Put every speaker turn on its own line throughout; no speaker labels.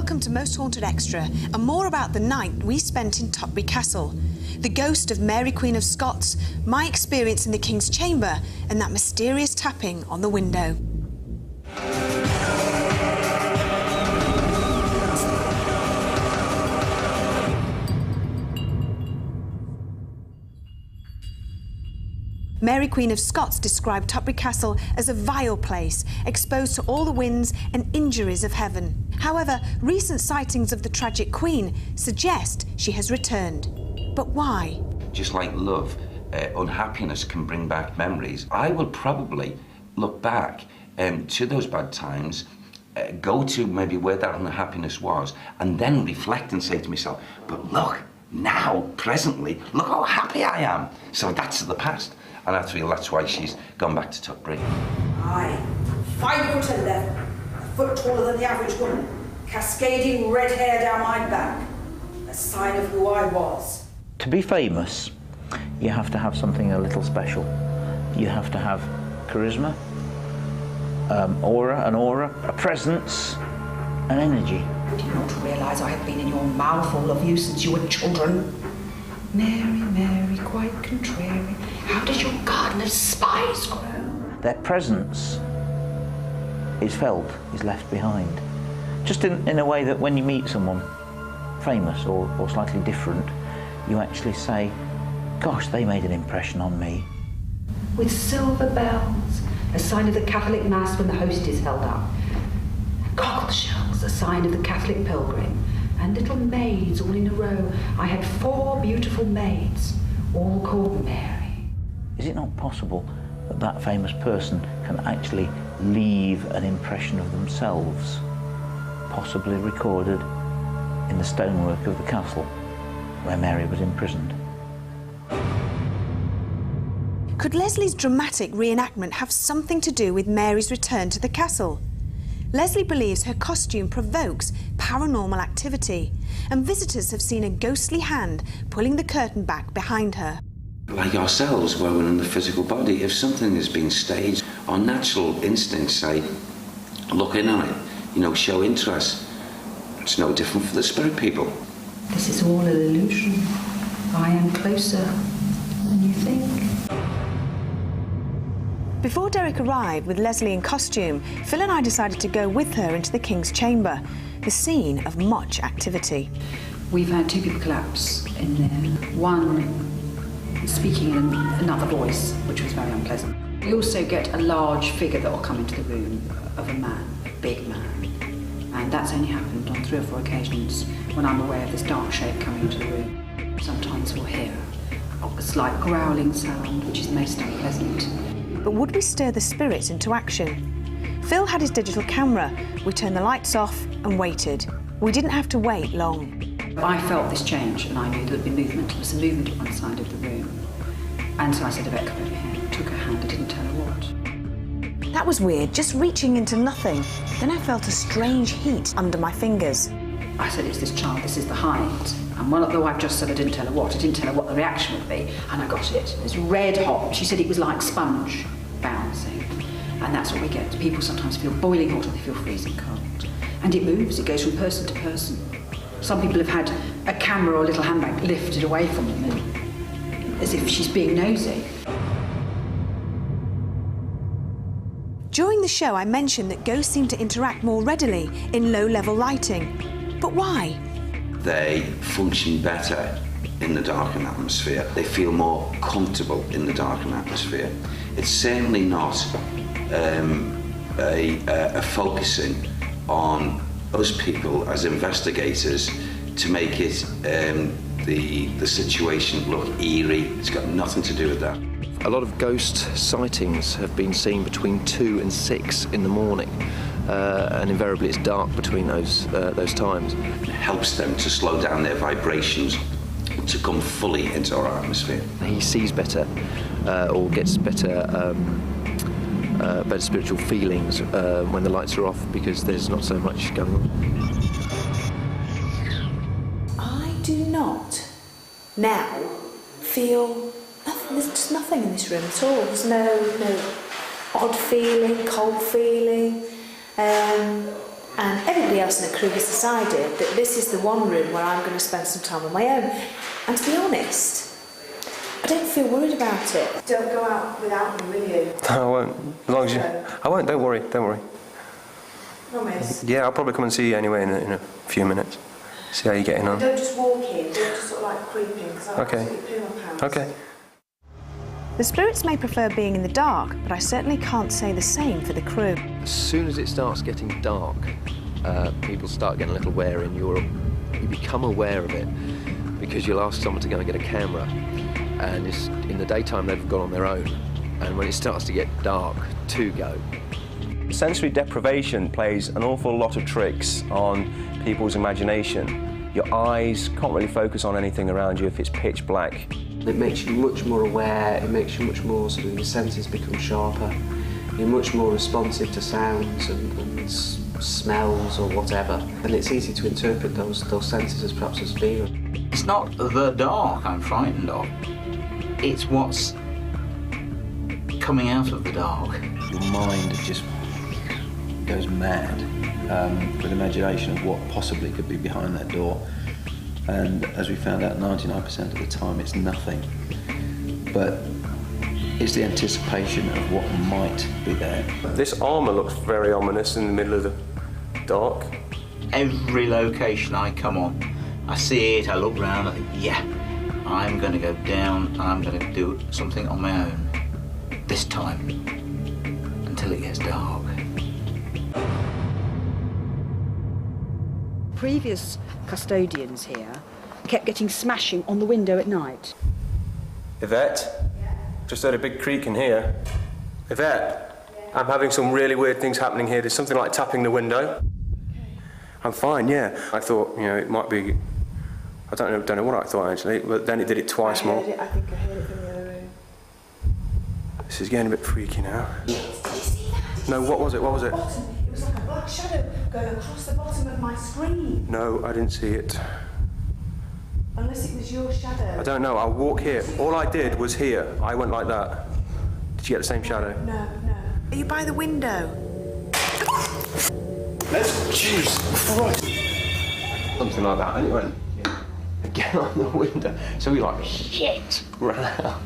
Welcome to Most Haunted Extra, and more about the night we spent in Tutbury Castle, the ghost of Mary Queen of Scots, my experience in the King's Chamber, and that mysterious tapping on the window. Mary Queen of Scots described Tutbury Castle as a vile place, exposed to all the winds and injuries of heaven. However, recent sightings of the tragic Queen suggest she has returned. But why?
Just like love, unhappiness can bring back memories. I will probably look back to those bad times, go to maybe where that unhappiness was, and then reflect and say to myself, but look, now, presently, look how happy I am. So that's the past. And I feel that's why she's gone back to Tutbury.
Aye, 5'11", a foot taller than the average woman, cascading red hair down my back, a sign of who I was.
To be famous, you have to have something a little special. You have to have charisma, aura, a presence, an energy.
Do you not realise I have been in your mouth, all of you, since you were children? Mary, Mary, quite contrary, how did your garden of spies grow?
Their presence is felt, is left behind. Just in a way that when you meet someone famous or slightly different, you actually say, gosh, they made an impression on me.
With silver bells, a sign of the Catholic Mass when the host is held up. Cockle shells, a sign of the Catholic pilgrim. And little maids all in a row. I had 4 beautiful maids, all called Mary.
Is it not possible that that famous person can actually leave an impression of themselves, possibly recorded in the stonework of the castle where Mary was imprisoned?
Could Leslie's dramatic reenactment have something to do with Mary's return to the castle? Leslie believes her costume provokes paranormal activity, and visitors have seen a ghostly hand pulling the curtain back behind her.
Like ourselves, when we're in the physical body, if something has been staged, our natural instincts say, look in on it, you know, show interest. It's no different for the spirit people.
This is all an illusion. I am closer than you think.
Before Derek arrived with Leslie in costume, Phil and I decided to go with her into the King's Chamber, the scene of much activity.
We've had 2 people collapse in there. One speaking in another voice, which was very unpleasant. We also get a large figure that will come into the room of a man, a big man. And that's only happened on 3 or 4 occasions when I'm aware of this dark shape coming into the room. Sometimes we'll hear a slight growling sound, which is most unpleasant.
But would we stir the spirits into action? Phil had his digital camera. We turned the lights off and waited. We didn't have to wait long.
I felt this change and I knew there'd be movement. There was a movement at one side of the room. And so I said, Rebecca, come over here. Took her hand, I didn't tell her what.
That was weird, just reaching into nothing. Then I felt a strange heat under my fingers.
I said, it's this child, this is the height. And although I've just said I didn't tell her what, I didn't tell her what the reaction would be, and I got it. It was red hot. She said it was like sponge bouncing. And that's what we get. People sometimes feel boiling hot or they feel freezing cold. And it moves, it goes from person to person. Some people have had a camera or a little handbag lifted away from them, as if she's being nosy.
During the show, I mentioned that ghosts seem to interact more readily in low-level lighting. But why?
They function better in the darkened atmosphere. They feel more comfortable in the darkened atmosphere. It's certainly not a focusing on us people as investigators to make it the situation look eerie. It's got nothing to do with that.
A lot of ghost sightings have been seen between 2 and 6 in the morning, and invariably it's dark between those times.
It helps them to slow down their vibrations to come fully into our atmosphere.
He sees better, or gets better spiritual feelings when the lights are off because there's not so much going on.
I do not now feel nothing. There's just nothing in this room at all. There's no odd feeling, cold feeling, and everybody else in the crew has decided that this is the one room where I'm going to spend some time on my own. And to be honest, I don't feel worried about it. Don't go out without me, will you?
I won't. As long as you... I won't, don't worry, don't worry.
Promise?
Yeah, I'll probably come and see you anyway in a few minutes. See how you're getting on.
Don't just walk in, don't just sort of like creep in, because I'll absolutely poo my pants.
Okay.
The spirits may prefer being in the dark, but I certainly can't say the same for the crew.
As soon as it starts getting dark, people start getting a little wary, and you become aware of it because you'll ask someone to go and get a camera, and in the daytime they've gone on their own, and when it starts to get dark, two go.
Sensory deprivation plays an awful lot of tricks on people's imagination. Your eyes can't really focus on anything around you if it's pitch black.
It makes you much more aware, it makes you much more, sort of, your senses become sharper. You're much more responsive to sounds and smells or whatever. And it's easy to interpret those senses as perhaps as fear.
It's not the dark I'm frightened of. It's what's coming out of the dark.
Your mind just goes mad with imagination of what possibly could be behind that door. And as we found out, 99% of the time it's nothing. But it's the anticipation of what might be there.
This armour looks very ominous in the middle of the dark.
Every location I come on, I see it, I look round, I think, yeah, I'm going to go down and I'm going to do something on my own this time until it gets dark.
Previous custodians here kept getting smashing on the window at night.
Yvette? Just heard a big creak in here. Yvette? I'm having some really weird things happening here. There's something like tapping the window. I'm fine, yeah. I thought, it might be... I don't know what I thought, actually, but then it did it twice more.
I think I heard it from the other room.
This is getting a bit freaky now.
Did you see that?
No, what was it? What was it?
Bottom. It was like a black shadow going across the bottom of my screen.
No, I didn't see it.
Unless it was your shadow.
I don't know. I'll walk here. All I did was here. I went like that. Did you get the same shadow?
No. Are you by the window?
Jesus Christ. Something like that. And it went again on the window. So we shit, ran out.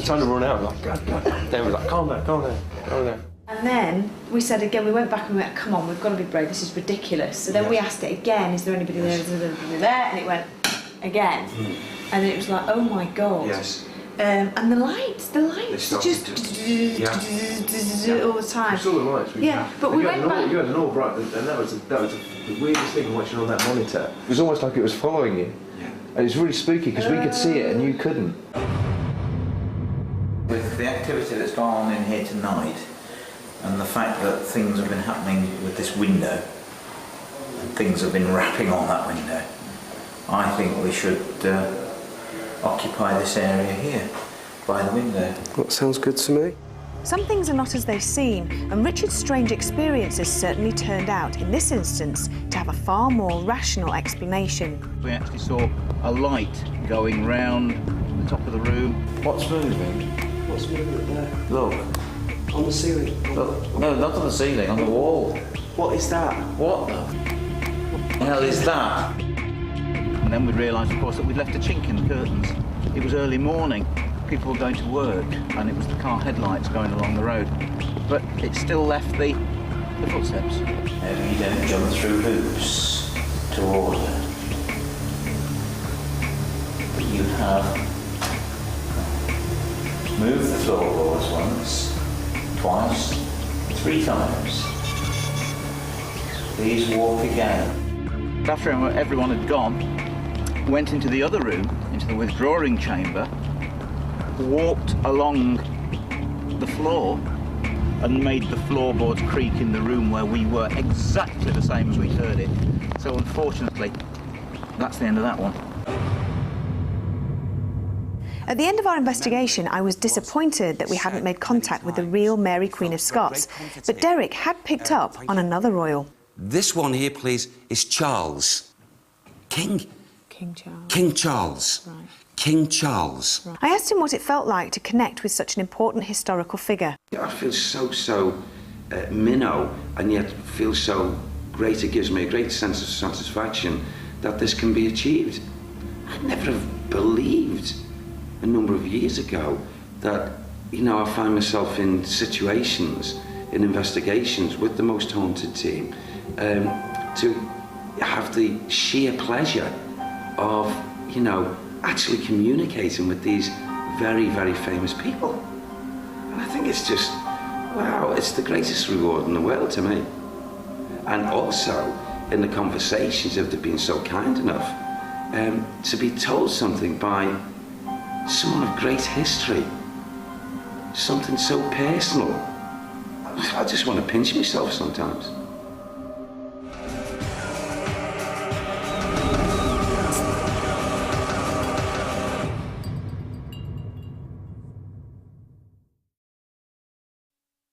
Trying to run out. Like, God. Then we were like, calm down.
And then we said again, we went back and we went, come on, we've got to be brave, this is ridiculous. So then we asked it again, is there anybody there? And it went again. And then it was like, oh my God.
Yes.
And the lights just all the time.
You saw the lights.
Yeah, but we went back.
You had an all bright, and that was the weirdest thing watching on that monitor. It was almost like it was following you.
Yeah.
And it was really spooky because we could see it and you couldn't.
With the activity that's gone on in here tonight, and the fact that things have been happening with this window, and things have been wrapping on that window, I think we should occupy this area here, by the window.
That sounds good to me.
Some things are not as they seem, and Richard's strange experiences certainly turned out, in this instance, to have a far more rational explanation.
We actually saw a light going round the top of the room.
What's moving?
What's moving there?
Look.
On the ceiling?
Look, no, not on the ceiling, on the wall.
What is that?
What the hell is that?
And then we realised, of course, that we'd left a chink in the curtains. It was early morning, people were going to work, and it was the car headlights going along the road. But it still left the footsteps.
Maybe you don't jump through hoops to order. But you have moved the floorboards once, twice, 3 times. Please walk again.
After everyone had gone, went into the other room, into the withdrawing chamber, walked along the floor and made the floorboards creak in the room where we were, exactly the same as we heard it. So unfortunately, that's the end of that one.
At the end of our investigation, I was disappointed that we hadn't made contact with the real Mary Queen of Scots, but Derek had picked up on another royal.
This one here, please, is Charles. King Charles. King Charles.
Right.
King Charles.
Right. I asked him what it felt like to connect with such an important historical figure.
I feel so minnow, and yet feel so greater, gives me a great sense of satisfaction that this can be achieved. I never have believed a number of years ago that, you know, I find myself in situations, in investigations with the Most Haunted team, to have the sheer pleasure of, you know, actually communicating with these very, very famous people. And I think it's just, wow, it's the greatest reward in the world to me. And also, in the conversations, if they've been so kind enough, to be told something by someone of great history, something so personal. I just want to pinch myself sometimes.